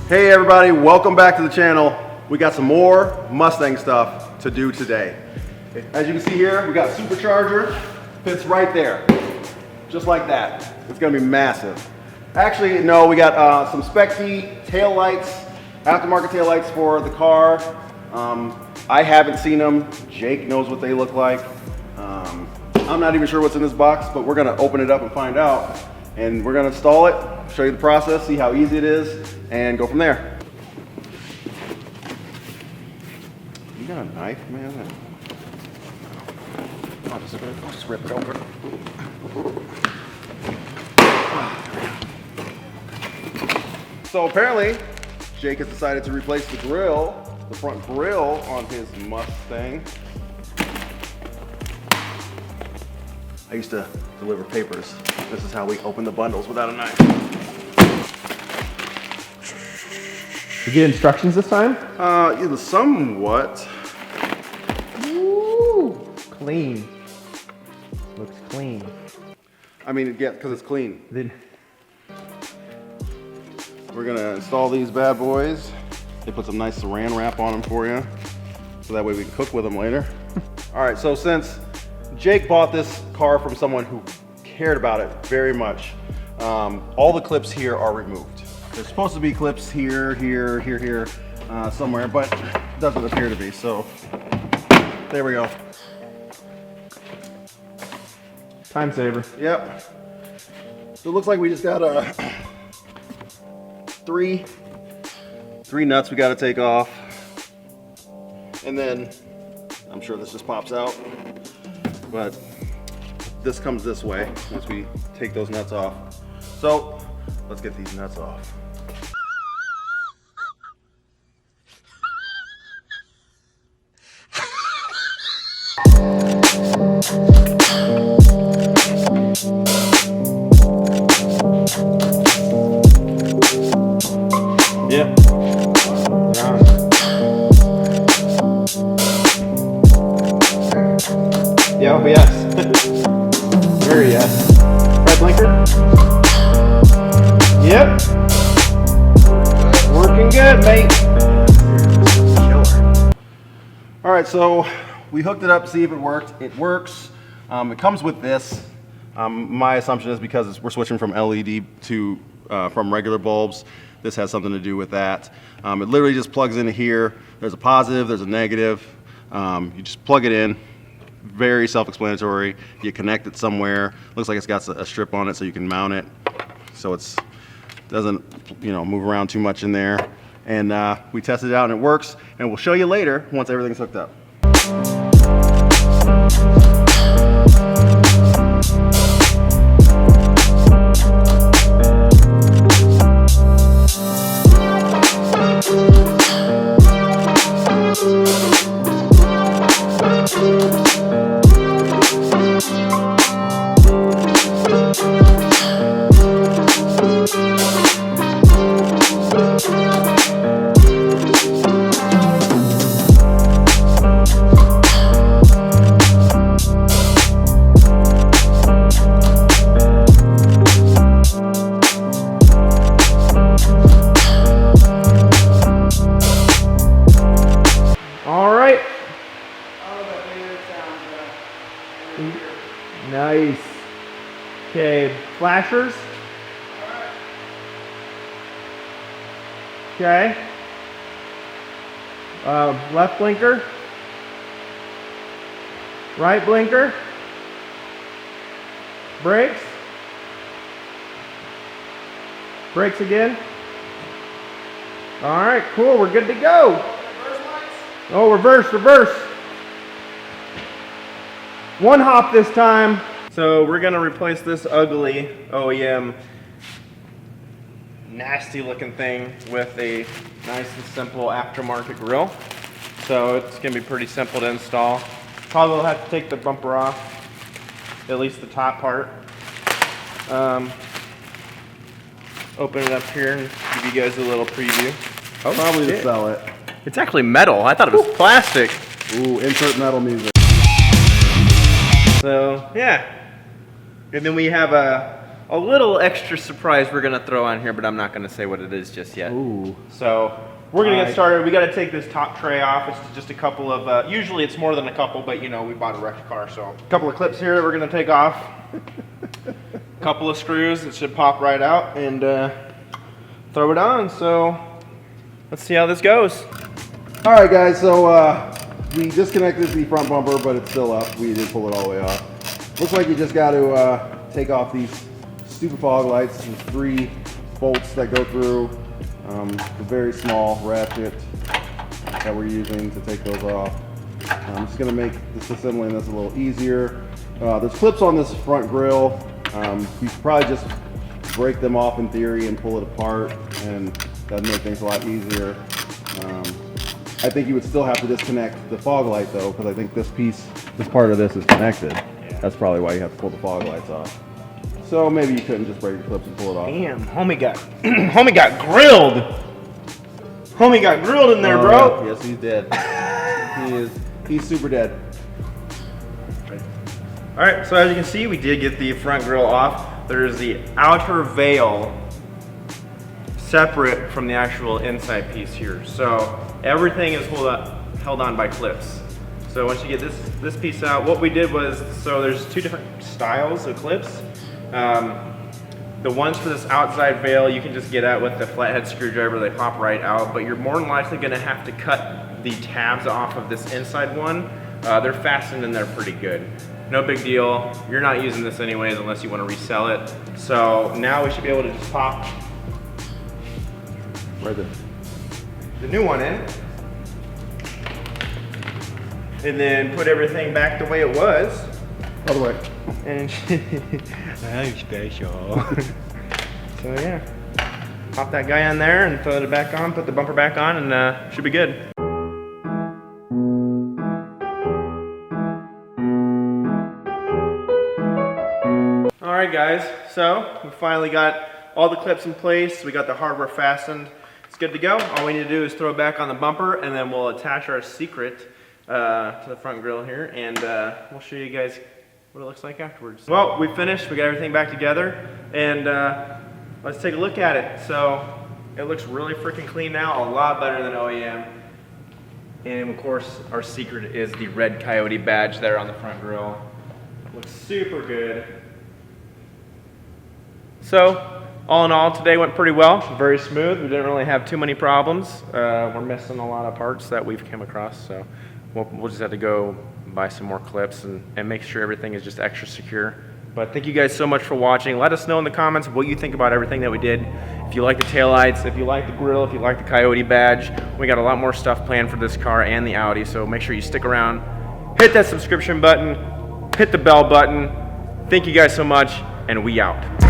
Hey everybody, welcome back to the channel. We got some more Mustang stuff to do today. As you can see here, we got supercharger, fits right there, just like that. It's gonna be massive. Actually, no, we got some Spec D tail lights, aftermarket tail lights for the car. I haven't seen them. Jake knows what they look like. I'm not even sure what's in this box, but we're gonna open it up and find out. And we're gonna install it, show you the process, see how easy it is, and go from there. You got a knife, man? I'll just rip it open. So apparently, Jake has decided to replace the grill, the front grill on his Mustang. I used to deliver papers. This is how we open the bundles without a knife. You get instructions this time? Yeah, somewhat. Ooh, clean. Looks clean. I mean, yeah, because it's clean. Then We're gonna install these bad boys. They put some nice saran wrap on them for you, so that way we can cook with them later. All right, so since Jake bought this car from someone who cared about it very much, all the clips here are removed. There's supposed to be clips here, somewhere, but it doesn't appear to be, so there we go. time saver. Yep. So it looks like we just got three nuts we got to take off, and then I'm sure this just pops out, but this comes this way once we take those nuts off. So let's get these nuts off. Yeah. Yeah, yes. Very yes. Red blinker? Yep. Working good, mate. Killer. All right, so we hooked it up to see if it worked. It works. It comes with this. My assumption is because we're switching from LED to from regular bulbs. This has something to do with that. It literally just plugs into here. There's a positive, there's a negative. You just plug it in. Very self-explanatory. You connect it somewhere. Looks like it's got a strip on it so you can mount it, so it doesn't, move around too much in there. And we tested it out and it works. And we'll show you later once everything's hooked up. Nice. Okay, flashers. Okay. Left blinker. Right blinker. Brakes. Brakes again. All right, cool. We're good to go. Reverse lights. Oh, reverse. One hop this time. So we're gonna replace this ugly OEM nasty looking thing with a nice and simple aftermarket grill. So it's gonna be pretty simple to install. Probably will have to take the bumper off, at least the top part. Open it up here and give you guys a little preview. Oh, probably to sell it. It's actually metal. I thought it was plastic. Ooh, insert metal music. So yeah, and then we have a a little extra surprise we're gonna throw on here, but I'm not gonna say what it is just yet. Ooh. So we're gonna get started. We gotta take this top tray off. It's just a couple of, usually it's more than a couple, but you know, we bought a wrecked car, so. A couple of clips here that we're gonna take off. A couple of screws that should pop right out and throw it on. So let's see how this goes. All right, guys, so we disconnected the front bumper, but it's still up. We did pull it all the way off. Looks like you just got to take off these stupid fog lights. There's 3 bolts that go through. A very small ratchet that we're using to take those off. I'm just going to make disassembling this a little easier. There's clips on this front grille. You could probably just break them off in theory and pull it apart, and that'd make things a lot easier. I think you would still have to disconnect the fog light though, because I think this part of this is connected. Yeah. That's probably why you have to pull the fog lights off. So maybe you couldn't just break the clips and pull it off. Damn, homie got grilled. Homie got grilled in there, bro. Yes, he's dead. He's super dead. All right, so as you can see, we did get the front grille off. There's the outer veil separate from the actual inside piece here. So everything is held on by clips. So once you get this piece out, what we did was, so there's 2 different styles of clips. The ones for this outside veil, you can just get out with the flathead screwdriver, they pop right out, but you're more than likely gonna have to cut the tabs off of this inside one. They're fastened in there pretty good. No big deal. You're not using this anyways unless you want to resell it. So now we should be able to just pop Right there. the new one in. And then put everything back the way it was. All the way. And I'm special. So yeah, pop that guy on there and throw it back on, put the bumper back on, and should be good. All right, guys, so we finally got all the clips in place. We got the hardware fastened. It's good to go. All we need to do is throw it back on the bumper, and then we'll attach our secret to the front grille here, and we'll show you guys what it looks like afterwards. Well, we finished. We got everything back together, and let's take a look at it. So it looks really freaking clean now, a lot better than OEM. And of course, our secret is the red Coyote badge there on the front grille. Looks super good. So, all in all, today went pretty well, very smooth. We didn't really have too many problems. We're missing a lot of parts that we've come across, so we'll just have to go buy some more clips and make sure everything is just extra secure. But thank you guys so much for watching. Let us know in the comments what you think about everything that we did. If you like the taillights, if you like the grille, if you like the Coyote badge, we got a lot more stuff planned for this car and the Audi, so make sure you stick around. Hit that subscription button, hit the bell button. Thank you guys so much, and we out.